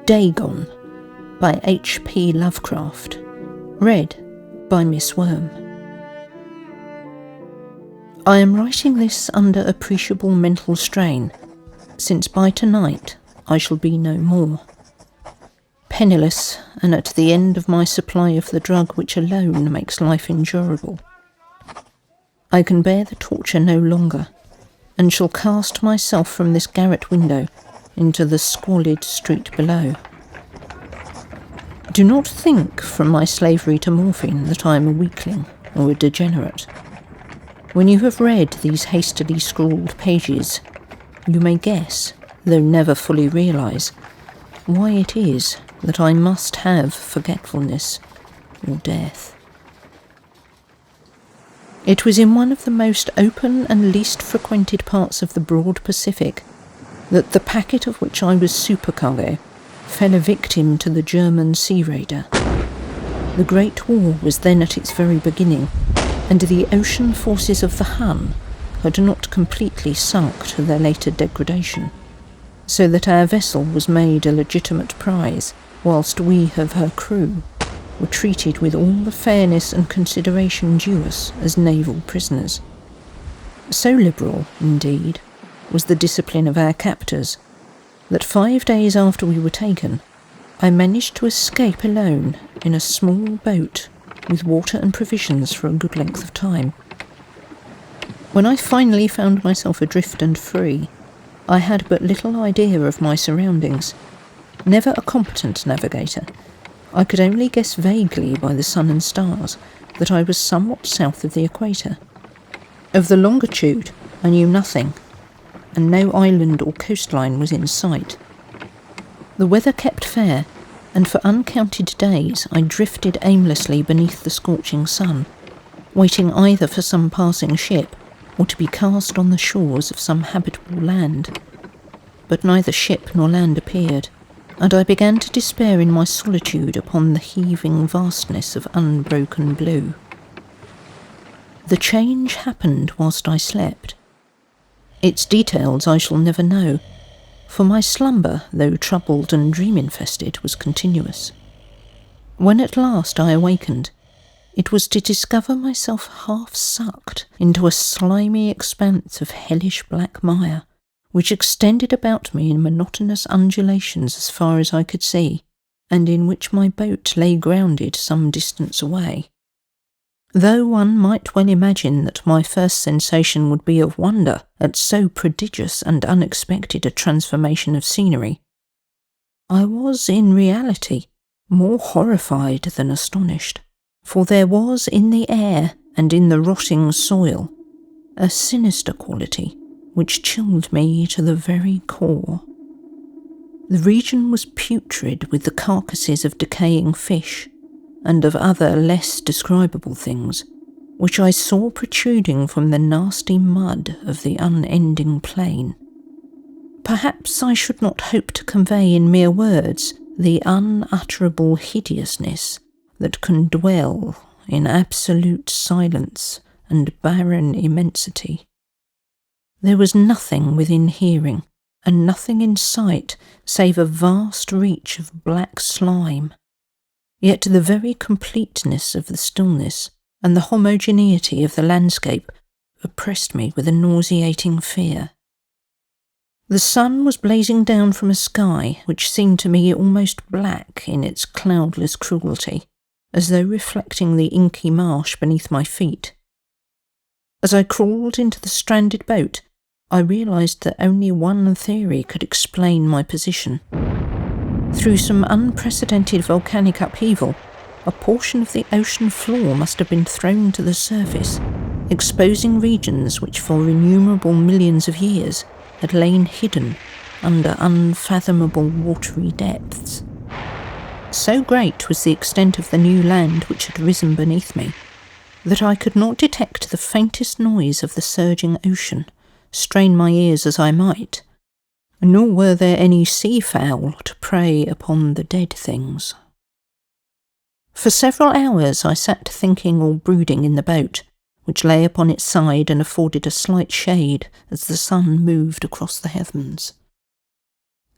Dagon by H P Lovecraft. Read by Miss Worm. I am writing this under appreciable mental strain, since by tonight I shall be no more. Penniless, and at the end of my supply of the drug which alone makes life endurable. I can bear the torture no longer, and shall cast myself from this garret window into the squalid street below. Do not think from my slavery to morphine that I am a weakling or a degenerate. When you have read these hastily scrawled pages, you may guess, though never fully realise, why it is that I must have forgetfulness or death. It was in one of the most open and least frequented parts of the broad Pacific that the packet of which I was supercargo fell a victim to the German sea raider. The Great War was then at its very beginning, and the ocean forces of the Hun had not completely sunk to their later degradation, so that our vessel was made a legitimate prize, whilst we of her crew were treated with all the fairness and consideration due us as naval prisoners. So liberal, indeed, was the discipline of our captors, that 5 days after we were taken, I managed to escape alone in a small boat with water and provisions for a good length of time. When I finally found myself adrift and free, I had but little idea of my surroundings. Never a competent navigator, I could only guess vaguely by the sun and stars that I was somewhat south of the equator. Of the longitude, I knew nothing, and no island or coastline was in sight. The weather kept fair, and for uncounted days I drifted aimlessly beneath the scorching sun, waiting either for some passing ship or to be cast on the shores of some habitable land. But neither ship nor land appeared, and I began to despair in my solitude upon the heaving vastness of unbroken blue. The change happened whilst I slept. Its details I shall never know, for my slumber, though troubled and dream-infested, was continuous. When at last I awakened, it was to discover myself half-sucked into a slimy expanse of hellish black mire, which extended about me in monotonous undulations as far as I could see, and in which my boat lay grounded some distance away. Though one might well imagine that my first sensation would be of wonder at so prodigious and unexpected a transformation of scenery, I was in reality more horrified than astonished, for there was in the air and in the rotting soil a sinister quality which chilled me to the very core. The region was putrid with the carcasses of decaying fish and of other less describable things, which I saw protruding from the nasty mud of the unending plain. Perhaps I should not hope to convey in mere words the unutterable hideousness that can dwell in absolute silence and barren immensity. There was nothing within hearing, and nothing in sight save a vast reach of black slime. Yet the very completeness of the stillness and the homogeneity of the landscape oppressed me with a nauseating fear. The sun was blazing down from a sky which seemed to me almost black in its cloudless cruelty, as though reflecting the inky marsh beneath my feet. As I crawled into the stranded boat, I realised that only one theory could explain my position. Through some unprecedented volcanic upheaval, a portion of the ocean floor must have been thrown to the surface, exposing regions which for innumerable millions of years had lain hidden under unfathomable watery depths. So great was the extent of the new land which had risen beneath me, that I could not detect the faintest noise of the surging ocean, strain my ears as I might, nor were there any sea-fowl to prey upon the dead things. For several hours I sat thinking or brooding in the boat, which lay upon its side and afforded a slight shade as the sun moved across the heavens.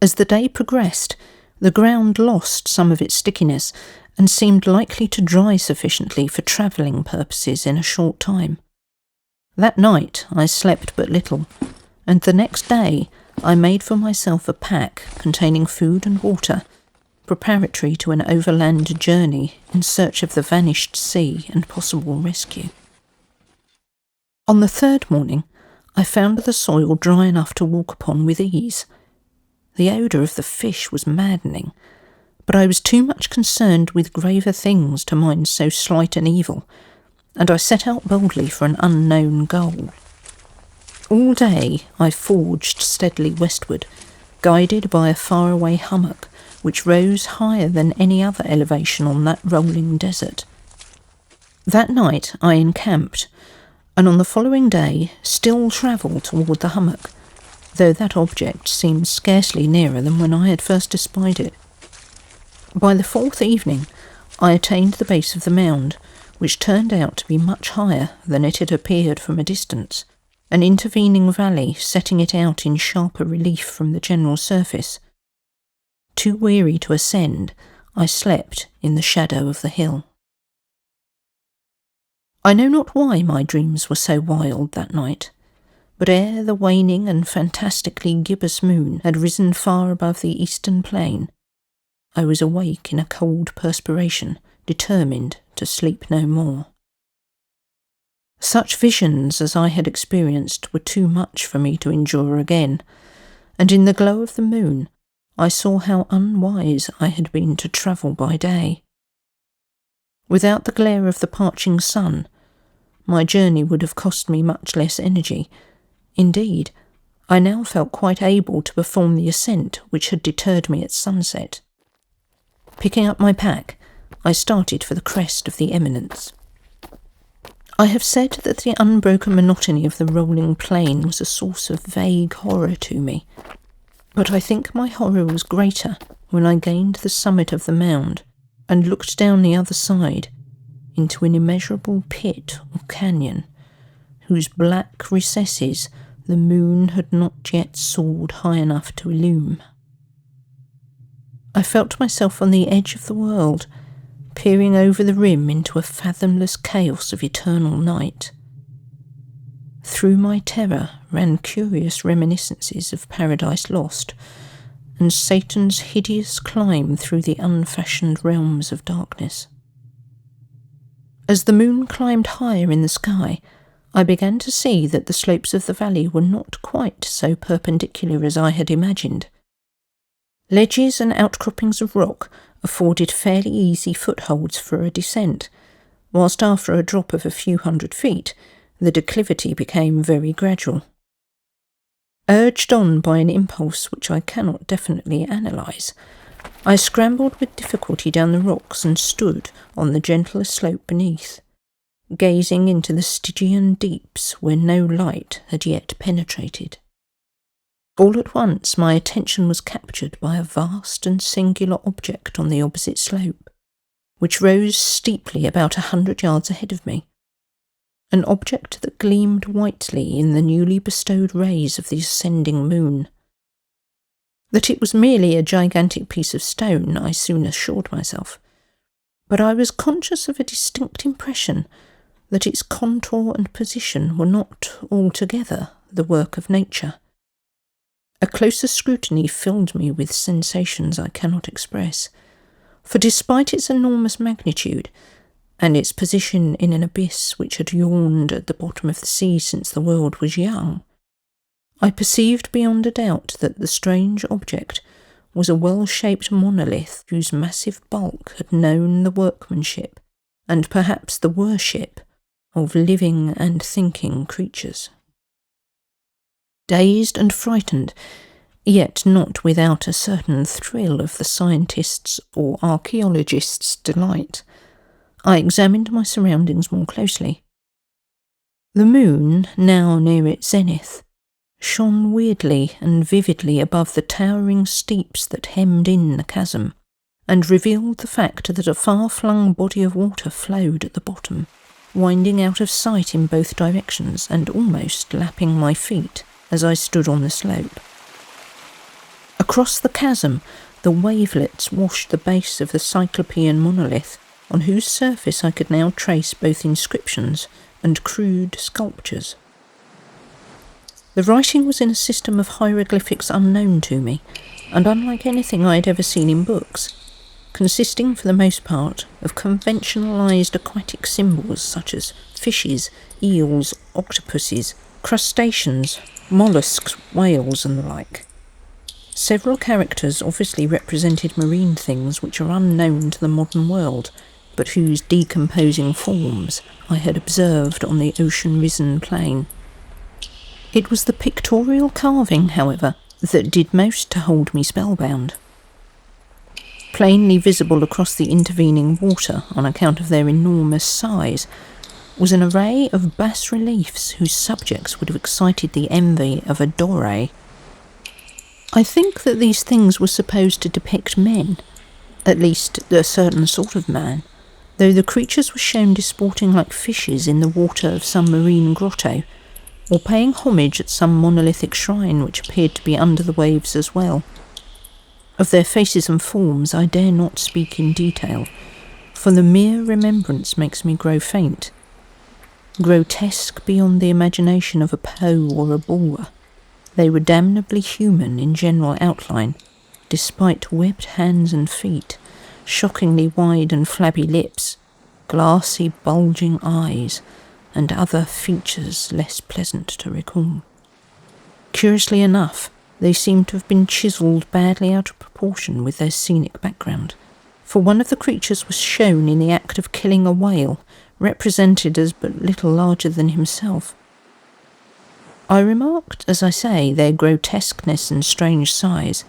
As the day progressed, The ground lost some of its stickiness and seemed likely to dry sufficiently for travelling purposes in a short time. That night I slept but little, and the next day I made for myself a pack containing food and water, preparatory to an overland journey in search of the vanished sea and possible rescue. On the third morning, I found the soil dry enough to walk upon with ease. The odour of the fish was maddening, but I was too much concerned with graver things to mind so slight an evil, and I set out boldly for an unknown goal. All day I forged steadily westward, guided by a faraway hummock which rose higher than any other elevation on that rolling desert. That night I encamped, and on the following day still travelled toward the hummock, though that object seemed scarcely nearer than when I had first espied it. By the fourth evening I attained the base of the mound, which turned out to be much higher than it had appeared from a distance, an intervening valley setting it out in sharper relief from the general surface. Too weary to ascend, I slept in the shadow of the hill. I know not why my dreams were so wild that night, but ere the waning and fantastically gibbous moon had risen far above the eastern plain, I was awake in a cold perspiration, determined to sleep no more. Such visions as I had experienced were too much for me to endure again, and in the glow of the moon I saw how unwise I had been to travel by day. Without the glare of the parching sun, my journey would have cost me much less energy. Indeed, I now felt quite able to perform the ascent which had deterred me at sunset. Picking up my pack, I started for the crest of the eminence. I have said that the unbroken monotony of the rolling plain was a source of vague horror to me, but I think my horror was greater when I gained the summit of the mound and looked down the other side into an immeasurable pit or canyon, whose black recesses the moon had not yet soared high enough to illume. I felt myself on the edge of the world, peering over the rim into a fathomless chaos of eternal night. Through my terror ran curious reminiscences of Paradise Lost, and Satan's hideous climb through the unfashioned realms of darkness. As the moon climbed higher in the sky, I began to see that the slopes of the valley were not quite so perpendicular as I had imagined. Ledges and outcroppings of rock afforded fairly easy footholds for a descent, whilst after a drop of a few 100 feet, the declivity became very gradual. Urged on by an impulse which I cannot definitely analyse, I scrambled with difficulty down the rocks and stood on the gentler slope beneath, gazing into the Stygian deeps where no light had yet penetrated. All at once my attention was captured by a vast and singular object on the opposite slope, which rose steeply about 100 yards ahead of me, an object that gleamed whitely in the newly bestowed rays of the ascending moon. That it was merely a gigantic piece of stone I soon assured myself, but I was conscious of a distinct impression that its contour and position were not altogether the work of nature. A closer scrutiny filled me with sensations I cannot express, for despite its enormous magnitude, and its position in an abyss which had yawned at the bottom of the sea since the world was young, I perceived beyond a doubt that the strange object was a well-shaped monolith whose massive bulk had known the workmanship, and perhaps the worship, of living and thinking creatures. Dazed and frightened, yet not without a certain thrill of the scientist's or archaeologist's delight, I examined my surroundings more closely. The moon, now near its zenith, shone weirdly and vividly above the towering steeps that hemmed in the chasm, and revealed the fact that a far-flung body of water flowed at the bottom, winding out of sight in both directions and almost lapping my feet as I stood on the slope. Across the chasm, the The wavelets washed the base of the Cyclopean monolith, on whose surface I could now trace both inscriptions and crude sculptures. The writing was in a system of hieroglyphics unknown to me, and unlike anything I had ever seen in books, consisting for the most part of conventionalised aquatic symbols such as fishes, eels, octopuses, crustaceans, mollusks, whales and the like. Several characters obviously represented marine things which are unknown to the modern world, but whose decomposing forms I had observed on the ocean-risen plain. It was the pictorial carving, however, that did most to hold me spellbound. Plainly visible across the intervening water on account of their enormous size was an array of bas-reliefs whose subjects would have excited the envy of a Doré. I think that these things were supposed to depict men, at least a certain sort of man, though the creatures were shown disporting like fishes in the water of some marine grotto, or paying homage at some monolithic shrine which appeared to be under the waves as well. Of their faces and forms I dare not speak in detail, for the mere remembrance makes me grow faint. Grotesque beyond the imagination of a Poe or a Bulwer, they were damnably human in general outline, despite webbed hands and feet, shockingly wide and flabby lips, glassy bulging eyes, and other features less pleasant to recall. Curiously enough, they seemed to have been chiselled badly out of proportion with their scenic background, for one of the creatures was shown in the act of killing a whale, represented as but little larger than himself. I remarked, as I say, their grotesqueness and strange size,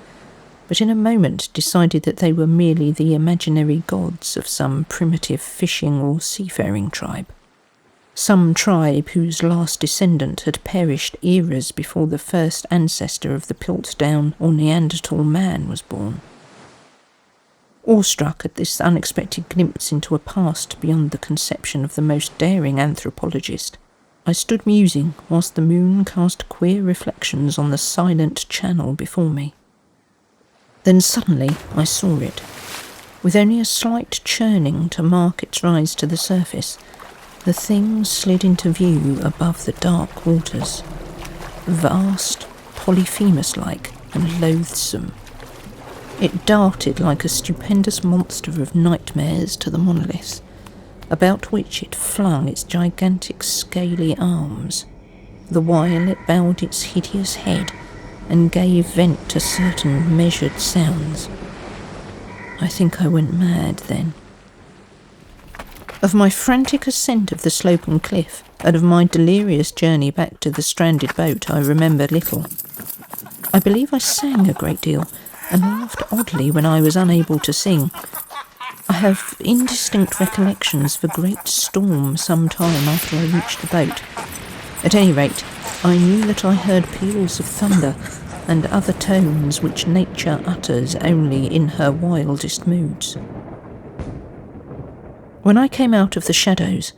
but in a moment decided that they were merely the imaginary gods of some primitive fishing or seafaring tribe. Some tribe whose last descendant had perished eras before the first ancestor of the Piltdown or Neanderthal man was born. Awestruck at this unexpected glimpse into a past beyond the conception of the most daring anthropologist, I stood musing whilst the moon cast queer reflections on the silent channel before me. Then suddenly I saw it, with only a slight churning to mark its rise to the surface. The thing slid into view above the dark waters, vast, Polyphemus-like and loathsome. It darted like a stupendous monster of nightmares to the monolith, about which it flung its gigantic scaly arms, the while it bowed its hideous head and gave vent to certain measured sounds. I think I went mad then. Of my frantic ascent of the sloping cliff, and of my delirious journey back to the stranded boat, I remember little. I believe I sang a great deal, and laughed oddly when I was unable to sing. I have indistinct recollections of a great storm some time after I reached the boat. At any rate, I knew that I heard peals of thunder, and other tones which nature utters only in her wildest moods. When I came out of the shadows,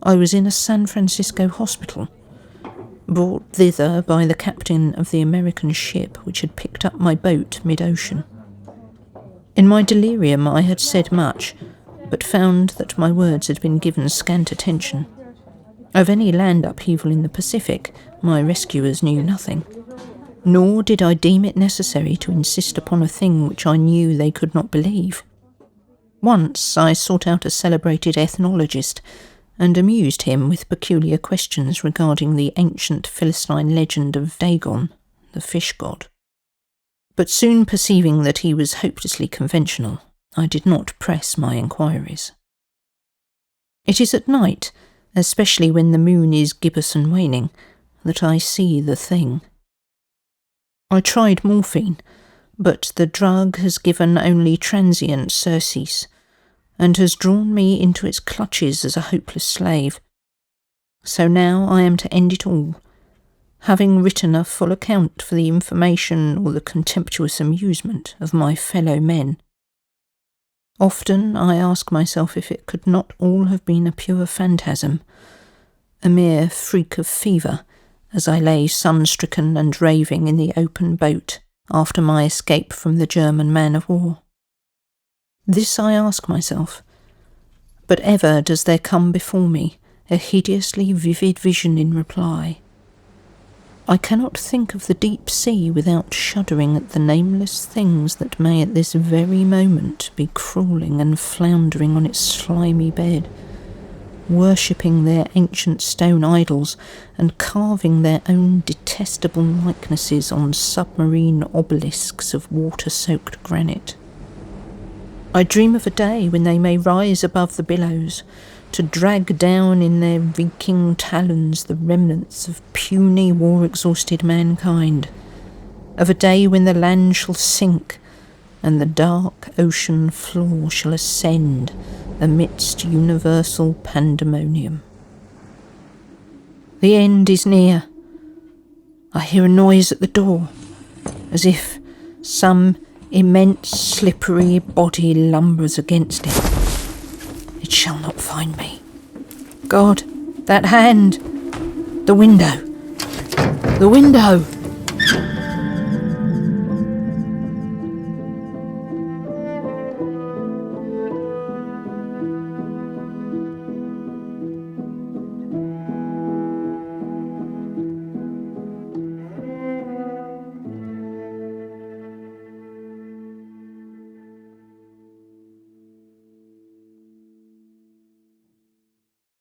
I was in a San Francisco hospital, brought thither by the captain of the American ship which had picked up my boat mid-ocean. In my delirium I had said much, but found that my words had been given scant attention. Of any land upheaval in the Pacific, my rescuers knew nothing, nor did I deem it necessary to insist upon a thing which I knew they could not believe. Once I sought out a celebrated ethnologist and amused him with peculiar questions regarding the ancient Philistine legend of Dagon, the fish god. But soon perceiving that he was hopelessly conventional, I did not press my inquiries. It is at night, especially when the moon is gibbous and waning, that I see the thing. I tried morphine, but the drug has given only transient surcease, and has drawn me into its clutches as a hopeless slave. So now I am to end it all, having written a full account for the information or the contemptuous amusement of my fellow men. Often I ask myself if it could not all have been a pure phantasm, a mere freak of fever, as I lay sun-stricken and raving in the open boat after my escape from the German man-of-war? This I ask myself, but ever does there come before me a hideously vivid vision in reply. I cannot think of the deep sea without shuddering at the nameless things that may at this very moment be crawling and floundering on its slimy bed, worshipping their ancient stone idols and carving their own detestable likenesses on submarine obelisks of water-soaked granite. I dream of a day when they may rise above the billows, to drag down in their reeking talons the remnants of puny war-exhausted mankind, of a day when the land shall sink and the dark ocean floor shall ascend amidst universal pandemonium. The end is near. I hear a noise at the door, as if some immense slippery body lumbers against it. It shall not find me. God, that hand! The window! The window!